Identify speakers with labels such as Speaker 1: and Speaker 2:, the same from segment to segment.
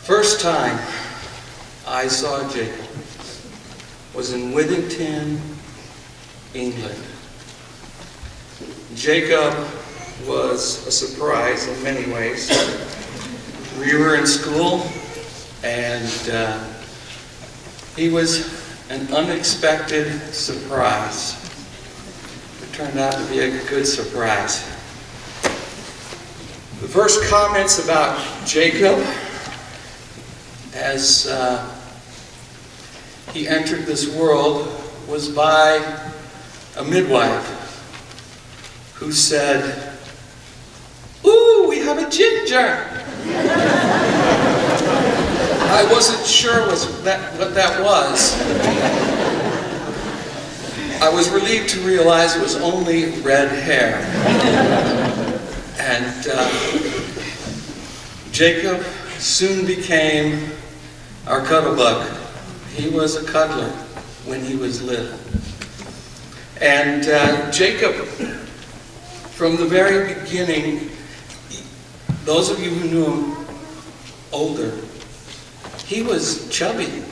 Speaker 1: First time I saw Jacob was in Withington, England. Jacob was a surprise in many ways. We were in school, and he was an unexpected surprise. It turned out to be a good surprise. The first comments about Jacob as he entered this world was by a midwife who said, "Ooh, we have a ginger." I wasn't sure what that was. I was relieved to realize it was only red hair. And Jacob soon became our cuddle bug. He was a cuddler when he was little. And Jacob, from the very beginning, those of you who knew him older, he was chubby.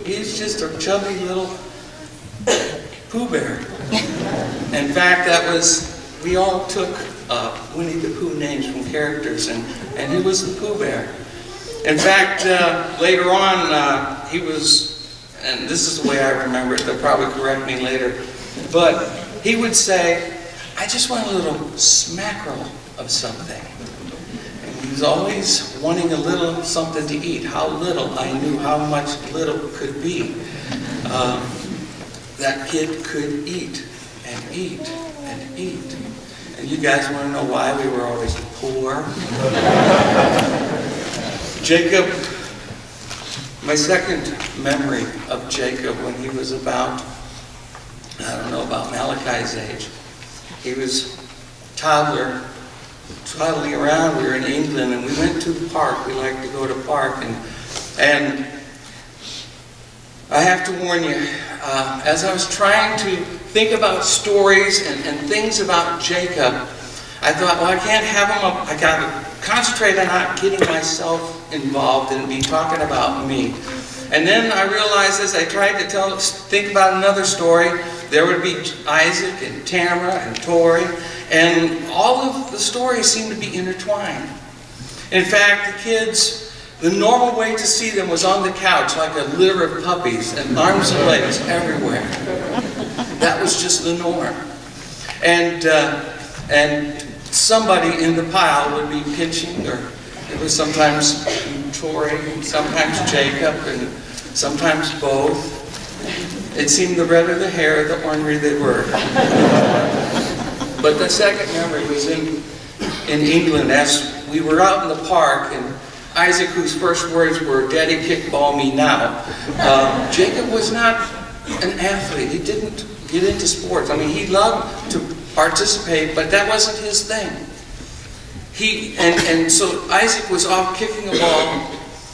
Speaker 1: He's just a chubby little Pooh Bear. In fact, we all took Winnie the Pooh names from characters, and he was the Pooh Bear. In fact, later on, he was, and this is the way I remember it, they'll probably correct me later, but he would say, "I just want a little smackerel of something." And he was always wanting a little something to eat. How little, I knew how much little could be. That kid could eat and eat and eat. And you guys want to know why we were always poor? Jacob, my second memory of Jacob when he was about, I don't know, about Malachi's age. He was a toddler, toddling around. We were in England, and we went to the park. We like to go to the park. And I have to warn you, as I was trying to think about stories and things about Jacob, I thought, well, I can't have him up. I got to concentrate on not getting myself involved and be talking about me. And then I realized as I tried to think about another story, there would be Isaac and Tamara and Tori, and all of the stories seemed to be intertwined. In fact, the kids, the normal way to see them was on the couch like a litter of puppies and arms and legs everywhere. That was just the norm. And somebody in the pile would be pitching, or it was sometimes Tori, and sometimes Jacob, and sometimes both. It seemed the redder the hair, the ornery they were. But the second memory was in England as we were out in the park, and Isaac, whose first words were, "Daddy, kickball me now." Jacob was not an athlete. He didn't get into sports. I mean, he loved to participate, but that wasn't his thing. And so Isaac was off kicking a ball,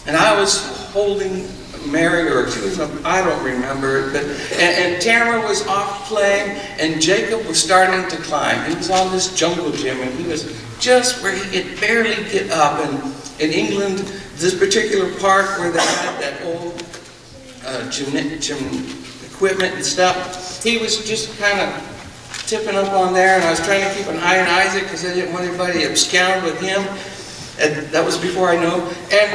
Speaker 1: and I was holding Mary, or she was, I don't remember it, but, and Tamara was off playing, and Jacob was starting to climb. He was on this jungle gym, and he was just where he could barely get up. And in England, this particular park where they had that old gym equipment and stuff, he was just kind of tipping up on there, and I was trying to keep an eye on Isaac because I didn't want anybody to abscond with him. And that was before I know. And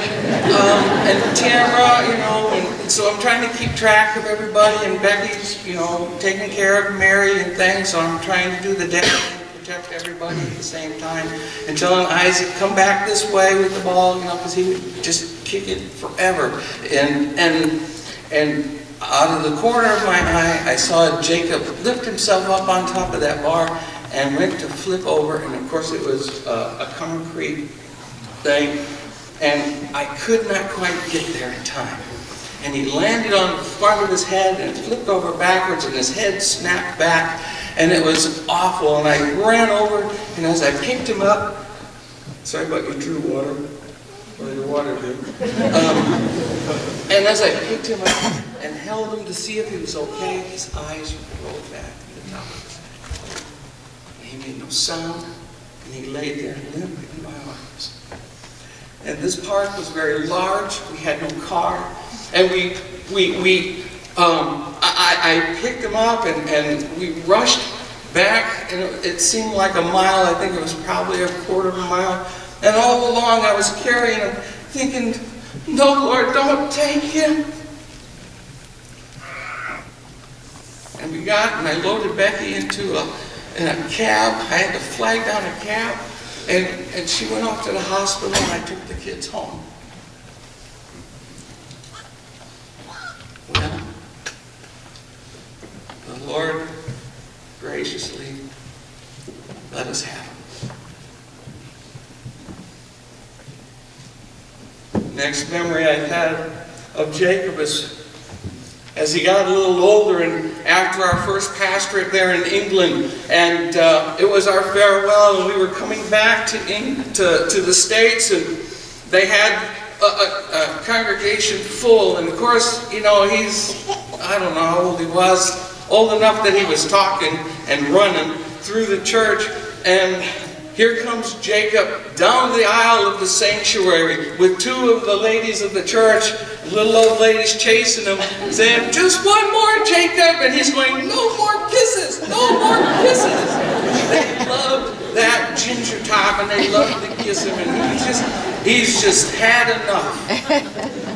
Speaker 1: Tamara, you know, and so I'm trying to keep track of everybody, and Becky's, you know, taking care of Mary and things, so I'm trying to do the dance and protect everybody at the same time, and telling Isaac, come back this way with the ball, you know, because he would just kick it forever. And out of the corner of my eye, I saw Jacob lift himself up on top of that bar and went to flip over, and of course it was a concrete thing, and I could not quite get there in time. And he landed on the front of his head and flipped over backwards, and his head snapped back, and it was awful. And I ran over, and as I picked him up, sorry about your Drew water, or your water dude. And as I picked him up and held him to see if he was okay, his eyes rolled back to the top of his head. And he made no sound, and he laid there limp in my arms. And this park was very large. We had no car. And I picked him up and we rushed back, and it seemed like a mile. I think it was probably a quarter of a mile. And all along I was carrying him, thinking, no, Lord, don't take him. And we got, and I loaded Becky into a cab. I had to flag down a cab. And she went off to the hospital, and I took the kids home. Well, the Lord graciously let us have him. Next memory I had of Jacob is as he got a little older, and after our first pastorate there in England, and it was our farewell, and we were coming back to the States, and they had a congregation full, and of course, you know, I don't know how old he was, old enough that he was talking and running through the church, and here comes Jacob down the aisle of the sanctuary with two of the ladies of the church, little old ladies chasing him, saying, just one more, Jacob. And he's going, no more kisses, no more kisses. They loved that ginger top, and they loved to kiss him, and he's just had enough.